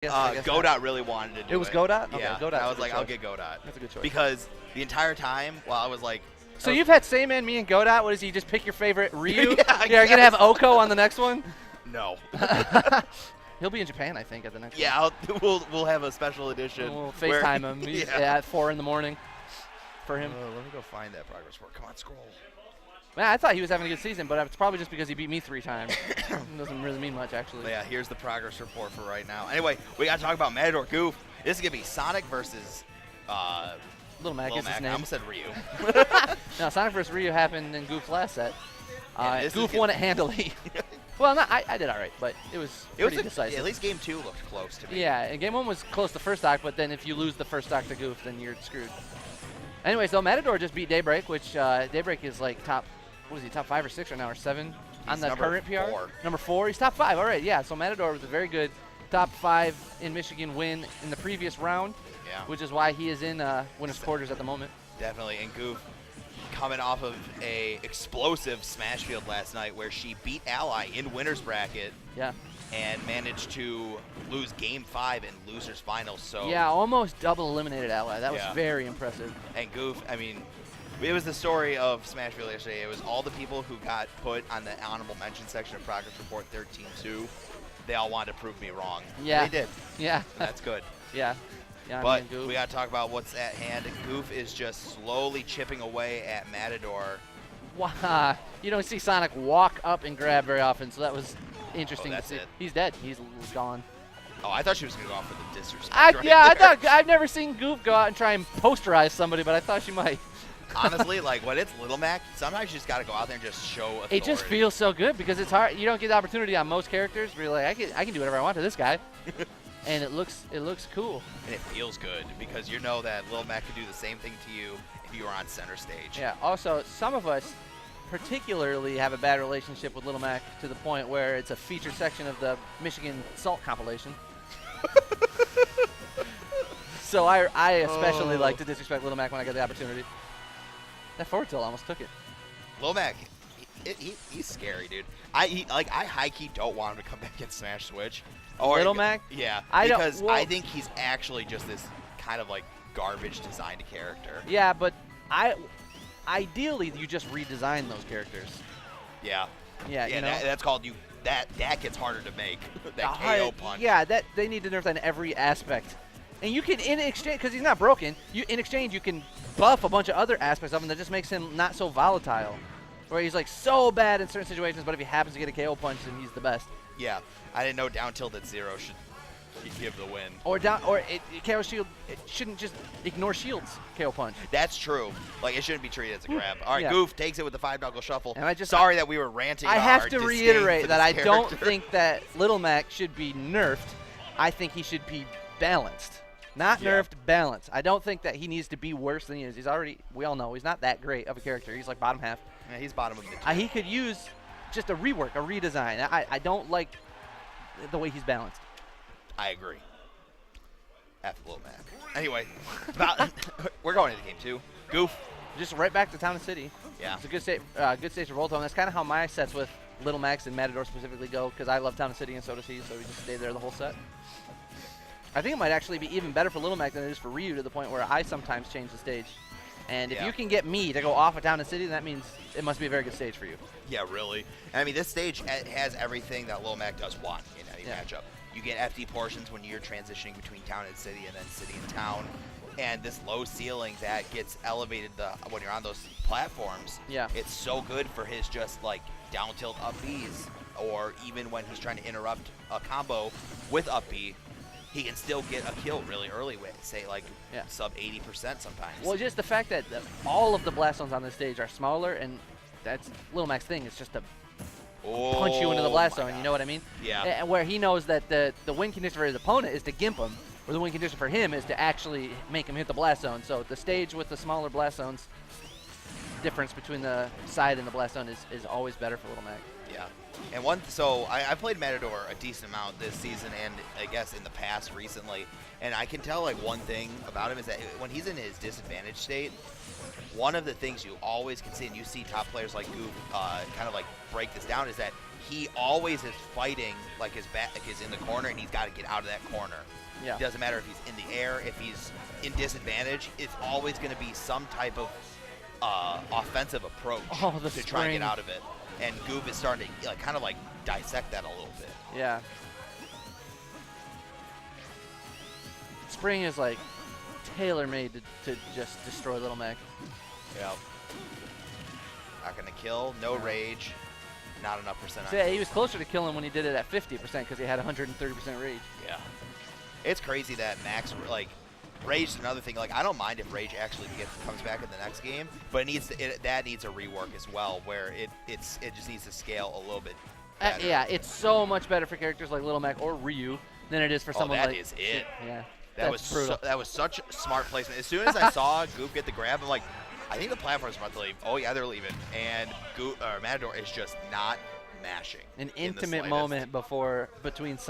Godot really wanted to do it. It was Godot? Okay, Yeah. Godot's I was a good like, I'll choice. get Godot. That's a good choice. Because the entire time, while I was like... So you've had same and me and Godot. What is he? Just pick your favorite Ryu? Yeah, I You're going to have guess. Oko on the next one? No. He'll be in Japan, I think, at the next one. Yeah, we'll have a special edition. We'll FaceTime him at 4 in the morning for him. Let me go find that progress report. Come on, scroll. Man, I thought he was having a good season, but it's probably just because he beat me 3 times. It doesn't really mean much, actually. But yeah, here's the progress report for right now. Anyway, we got to talk about Matador Goof. This is going to be Sonic versus Little Mac is his I name. almost said Ryu. No, Sonic vs. Ryu happened in Goof's last set. Yeah, Goof won it handily. Well, I did all right, but it was pretty decisive. At least game 2 looked close to me. Yeah, and game 1 was close to first stock, but then if you lose the first stock to Goof, then you're screwed. Anyways, though, Matador just beat Daybreak, which Daybreak is like top 5 or 6 right now, or 7 on the current PR? 4. Number 4. He's top 5. All right, yeah. So Matador was a very good top 5 in Michigan win in the previous round, which is why he is in winner's quarters at the moment. Definitely, and Goof coming off of a explosive smash field last night where she beat Ally in winner's bracket. Yeah. And managed to lose game 5 in losers finals. So yeah, almost double eliminated Ally. That was very impressive. And Goof, I mean, it was the story of Smashville yesterday. It was all the people who got put on the honorable mention section of Progress Report 13-2. They all wanted to prove me wrong. Yeah. They did. Yeah. And that's good. Yeah. Yeah. But we got to talk about what's at hand. Goof is just slowly chipping away at Matador. Wow. You don't see Sonic walk up and grab very often, so that was interesting to see. It. He's dead. He's gone. Oh, I thought she was going to go off for the disrespect. I've never seen Goof go out and try and posterize somebody, but I thought she might. Honestly, like when it's Little Mac, sometimes you just got to go out there and just show authority. It just feels so good because it's hard. You don't get the opportunity on most characters where you're like, I can do whatever I want to this guy. And it looks cool. And it feels good because you know that Little Mac could do the same thing to you if you were on center stage. Yeah. Also, some of us particularly have a bad relationship with Little Mac to the point where it's a feature section of the Michigan Salt compilation. So I especially like to disrespect Little Mac when I get the opportunity. That forward tilt almost took it. Little Mac, he's scary, dude. I high-key don't want him to come back and smash Switch. Little Mac? Yeah, because I think he's actually just this kind of like garbage designed character. Yeah, but ideally you just redesign those characters. Yeah. Yeah, you know? That's called you. That gets harder to make. That KO punch. Yeah, that they need to nerf that in every aspect. And you can, in exchange, because he's not broken, in exchange you can buff a bunch of other aspects of him that just makes him not so volatile. Where he's like so bad in certain situations, but if he happens to get a KO punch, then he's the best. Yeah, I didn't know down tilt at 0 should give the win. Or KO shield, it shouldn't just ignore shields KO punch. That's true. Like it shouldn't be treated as a grab. All right, Goof takes it with the 5-knuckle shuffle. And sorry that we were ranting. I have to reiterate that I don't character. think that Little Mac should be nerfed. I think he should be balanced. Not nerfed, balanced. I don't think that he needs to be worse than he is. He's already, we all know, he's not that great of a character. He's like bottom half. Yeah, he's bottom of mid. He could use just a rework, a redesign. I don't like the way he's balanced. I agree. F Little Mac. Anyway, we're going into game 2. Goof. Just right back to Town and City. Yeah. It's a good stage for Volto, and that's kind of how my sets with Little Max and Matador specifically go, because I love Town and City and so does he, so we just stay there the whole set. I think it might actually be even better for Little Mac than it is for Ryu, to the point where I sometimes change the stage. And if you can get me to go off of Town and City, that means it must be a very good stage for you. Yeah, really. I mean, this stage has everything that Little Mac does want in any matchup. You get FD portions when you're transitioning between Town and City, and then City and Town. And this low ceiling that gets elevated when you're on those platforms, it's so good for his just like down tilt up Bs, or even when he's trying to interrupt a combo with up B, he can still get a kill really early with, say, like sub 80% sometimes. Well, just the fact that all of the blast zones on this stage are smaller, and that's Little Mac's thing. It's just to punch you into the blast zone, you know what I mean? Yeah. And where he knows that the win condition for his opponent is to gimp him, or the win condition for him is to actually make him hit the blast zone. So the stage with the smaller blast zones, difference between the side and the blast zone is always better for Little Mac. Yeah. And so I played Matador a decent amount this season, and I guess in the past recently. And I can tell, like, one thing about him is that when he's in his disadvantaged state, one of the things you always can see, and you see top players like Goof kind of like break this down, is that he always is fighting like his back is in the corner, and he's got to get out of that corner. Yeah. It doesn't matter if he's in the air, if he's in disadvantage. It's always going to be some type of offensive approach to try and get out of it. And Goof is starting to like kind of like dissect that a little bit. Yeah. Spring is like tailor-made to just destroy Little Mac. Yep. Not gonna kill, no rage, not enough percent. So yeah, he was closer to killing when he did it at 50% because he had 130% rage. Yeah. It's crazy that Max, like, rage is another thing. Like, I don't mind if rage actually comes back in the next game, but that needs a rework as well, where it just needs to scale a little bit better. Yeah, it's so much better for characters like Little Mac or Ryu than it is for someone like. That is it. Yeah. That was such smart placement. As soon as I saw Goof get the grab, I'm like, I think the platform's about to leave. Oh yeah, they're leaving, and Matador is just not mashing. An intimate moment between Sonic